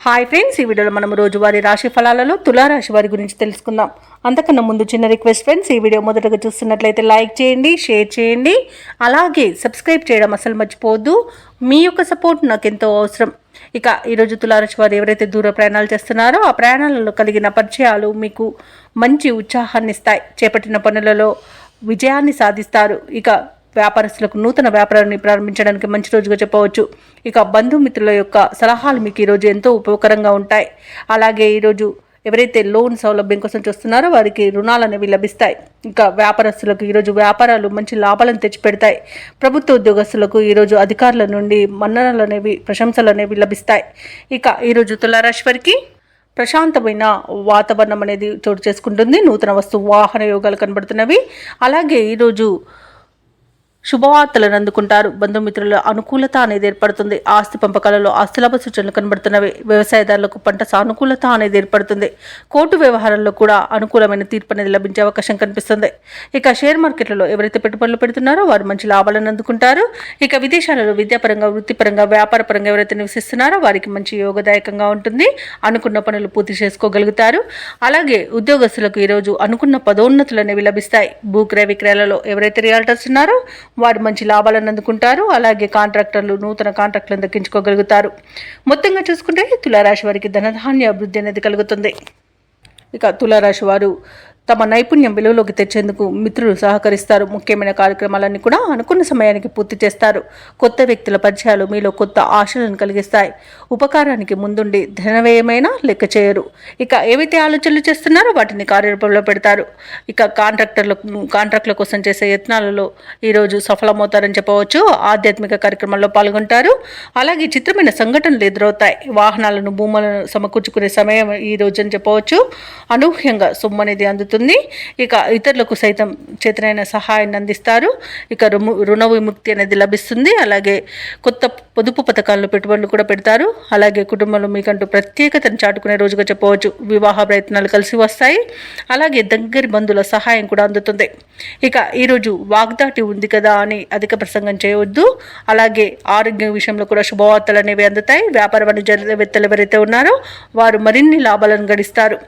Hi friends, ఈ వీడియోలో మనం రోజువారీ రాశి ఫలాలలో తులారాశి వారి గురించి తెలుసుకుందాం. అంతకన్నా ముందు చిన్న రిక్వెస్ట్ ఫ్రెండ్స్, ఈ వీడియో మొదటగా చూస్తున్నట్లయితే లైక్ చేయండి, షేర్ చేయండి, అలాగే సబ్స్క్రైబ్ చేయడం అసలు మర్చిపోవద్దు. మీ యొక్క సపోర్ట్ నాకు ఎంతో అవసరం. ఇక ఈరోజు తులారాశి వారు ఎవరైతే దూర ప్రయాణాలు చేస్తున్నారో ఆ ప్రయాణాలలో కలిగిన పరిచయాలు మీకు మంచి ఉత్సాహాన్ని ఇస్తాయి. చేపట్టిన పనులలో విజయాన్ని సాధిస్తారు. ఇక వ్యాపారస్తులకు నూతన వ్యాపారాన్ని ప్రారంభించడానికి మంచి రోజుగా చెప్పవచ్చు. ఇక బంధుమిత్రుల యొక్క సలహాలు మీకు ఈరోజు ఎంతో ఉపయోగకరంగా ఉంటాయి. అలాగే ఈరోజు ఎవరైతే లోన్ సౌలభ్యం కోసం చూస్తున్నారో వారికి రుణాలు అనేవి లభిస్తాయి. ఇంకా వ్యాపారస్తులకు ఈరోజు వ్యాపారాలు మంచి లాభాలను తెచ్చిపెడతాయి. ప్రభుత్వ ఉద్యోగస్తులకు ఈరోజు అధికారుల నుండి మన్ననలు అనేవి, ప్రశంసలు అనేవి లభిస్తాయి. ఇక ఈరోజు తులారాశి వారికి ప్రశాంతమైన వాతావరణం అనేది చోటు చేసుకుంటుంది. నూతన వస్తు వాహన యోగాలు కనబడుతున్నవి. అలాగే ఈరోజు శుభవార్తలను అందుకుంటారు. బంధుమిత్రుల అనుకూలత అనేది ఏర్పడుతుంది. ఆస్తి పంపకాలలో ఆస్తిలాభ సూచనలు కనబడుతున్నవి. వ్యవసాయదారులకు పంట సానుకూలత అనేది ఏర్పడుతుంది. కోర్టు వ్యవహారాల్లో కూడా అనుకూలమైన తీర్పు అనేది లభించే అవకాశం కనిపిస్తుంది. ఇక షేర్ మార్కెట్లలో ఎవరైతే పెట్టుబడులు పెడుతున్నారో వారు మంచి లాభాలను అందుకుంటారు. ఇక విదేశాలలో విద్యాపరంగా, వృత్తిపరంగా, వ్యాపారపరంగా ఎవరైతే నివసిస్తున్నారో వారికి మంచి యోగదాయకంగా ఉంటుంది. అనుకున్న పనులు పూర్తి చేసుకోగలుగుతారు. అలాగే ఉద్యోగస్తులకు ఈరోజు అనుకున్న పదోన్నతులు అనేవి లభిస్తాయి. భూక్రయ విక్రయాలలో ఎవరైతే రియాల్టర్స్ ఉన్నారో వారు మంచి లాభాలను అందుకుంటారు. అలాగే కాంట్రాక్టర్లు నూతన కాంట్రాక్టులను దక్కించుకోగలుగుతారు. మొత్తంగా చూసుకుంటే తులారాశి వారికి ధనధాన్య అభివృద్ధి అనేది కలుగుతుంది. ఇక తులారాశి వారు తమ నైపుణ్యం వెలుగులోకి తెచ్చేందుకు మిత్రులు సహకరిస్తారు. ముఖ్యమైన కార్యక్రమాలన్నీ కూడా అనుకున్న సమయానికి పూర్తి చేస్తారు. కొత్త వ్యక్తుల పరిచయాలు మీలో కొత్త ఆశలను కలిగిస్తాయి. ఉపకారానికి ముందుండి ధనవ్యయమైనా లెక్క చేయరు. ఇక ఏవైతే ఆలోచనలు చేస్తున్నారో వాటిని కార్యరూపంలో పెడతారు. ఇక కాంట్రాక్టుల కోసం చేసే యత్నాలలో ఈరోజు సఫలమవుతారని చెప్పవచ్చు. ఆధ్యాత్మిక కార్యక్రమాల్లో పాల్గొంటారు. అలాగే చిత్రమైన సంఘటనలు ఎదురవుతాయి. వాహనాలను, భూములను సమకూర్చుకునే సమయం ఈ రోజు అని చెప్పవచ్చు. అనూహ్యంగా సొమ్ము అనేది అందుతుంది. ఇక ఇతరులకు సైతం చేతనైన సహాయాన్ని అందిస్తారు. ఇక రుణ విముక్తి అనేది లభిస్తుంది. అలాగే కొత్త పొదుపు పథకాలను పెట్టుబడులు కూడా పెడతారు. అలాగే కుటుంబంలో మీకంటూ ప్రత్యేకతను చాటుకునే రోజుగా చెప్పవచ్చు. వివాహ ప్రయత్నాలు కలిసి వస్తాయి. అలాగే దగ్గరి బంధువుల సహాయం కూడా అందుతుంది. ఇక ఈరోజు వాగ్దాటి ఉంది కదా అని అధిక ప్రసంగం చేయవద్దు. అలాగే ఆరోగ్యం విషయంలో కూడా శుభవార్తలు అనేవి అందుతాయి. వ్యాపార వాణిజ్యవేత్తలు ఎవరైతే ఉన్నారో వారు మరిన్ని లాభాలను గడిస్తారు.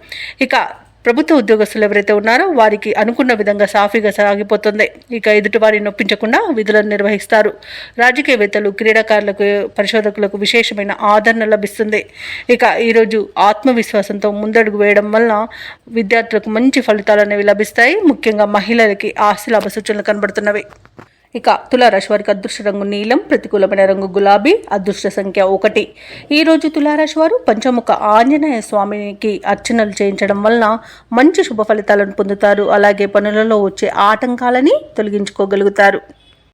ఇక ప్రభుత్వ ఉద్యోగస్తులు ఎవరైతే ఉన్నారో వారికి అనుకున్న విధంగా సాఫీగా సాగిపోతుంది. ఇక ఎదుటి వారిని నొప్పించకుండా విధులను నిర్వహిస్తారు. రాజకీయవేత్తలు, క్రీడాకారులకు, పరిశోధకులకు విశేషమైన ఆదరణ లభిస్తుంది. ఇక ఈరోజు ఆత్మవిశ్వాసంతో ముందడుగు వేయడం వలన విద్యార్థులకు మంచి ఫలితాలు అనేవి లభిస్తాయి. ముఖ్యంగా మహిళలకి ఆస్తి లాభ సూచనలు కనబడుతున్నవి. ఇక తులారాశి వారికి అదృష్ట రంగు నీలం, ప్రతికూలమైన రంగు గులాబీ, అదృష్ట సంఖ్య 1. ఈరోజు తులారాశి వారు పంచముఖ ఆంజనేయ స్వామికి అర్చనలు చేయించడం వలన మంచి శుభ ఫలితాలను పొందుతారు. అలాగే పనులలో వచ్చే ఆటంకాలని తొలగించుకోగలుగుతారు.